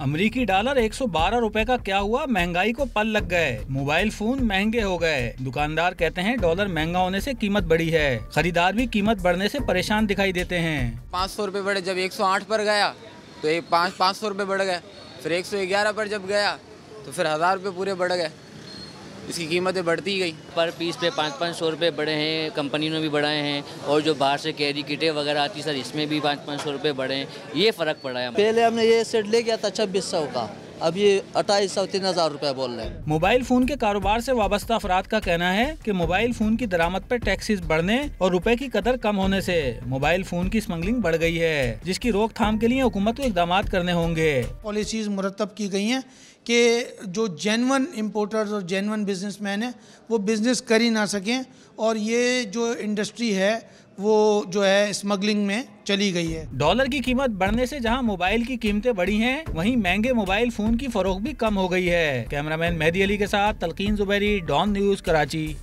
अमेरिकी डॉलर 112 रुपए का क्या हुआ, महंगाई को पल लग गए। मोबाइल फोन महंगे हो गए। दुकानदार कहते हैं डॉलर महंगा होने से कीमत बढ़ी है। खरीदार भी कीमत बढ़ने से परेशान दिखाई देते हैं। 500 रुपए बढ़े, जब 108 पर गया तो 500 रुपए बढ़ गए, फिर 111 पर जब गया तो फिर 1000 रुपए पूरे बढ़ गए। इसकी कीमतें बढ़ती गई। पर पीस पे 500 रुपये बढ़े हैं, कंपनी ने भी बढ़ाए हैं, और जो बाहर से कैरी किटें वगैरह आती सर इसमें भी 500 रुपये बढ़े हैं। ये फ़र्क पड़ा है। पहले हमने ये सेट ले गया था 2600 का, अब ये 2800 3000 रुपए बोल रहे हैं। मोबाइल फोन के कारोबार से वाबस्ता अफराद का कहना है कि मोबाइल फोन की दरामद पर टैक्सेस बढ़ने और रुपए की कदर कम होने से मोबाइल फोन की स्मगलिंग बढ़ गई है, जिसकी रोकथाम के लिए हुकूमत को इकदाम करने होंगे। पॉलिसीज मुरतब की गई हैं कि जो जेन्युइन इम्पोर्टर्स और जेन्युइन बिजनेसमैन हैं वो बिजनेस कर ही ना सकें, और ये जो इंडस्ट्री है वो जो है स्मगलिंग में चली गई है। डॉलर की कीमत बढ़ने से जहां मोबाइल की कीमतें बढ़ी हैं, वहीं महंगे मोबाइल फोन की फरोख्त भी कम हो गई है। कैमरामैन मेहदी अली के साथ तलकीन जुबैरी, डॉन न्यूज़, कराची।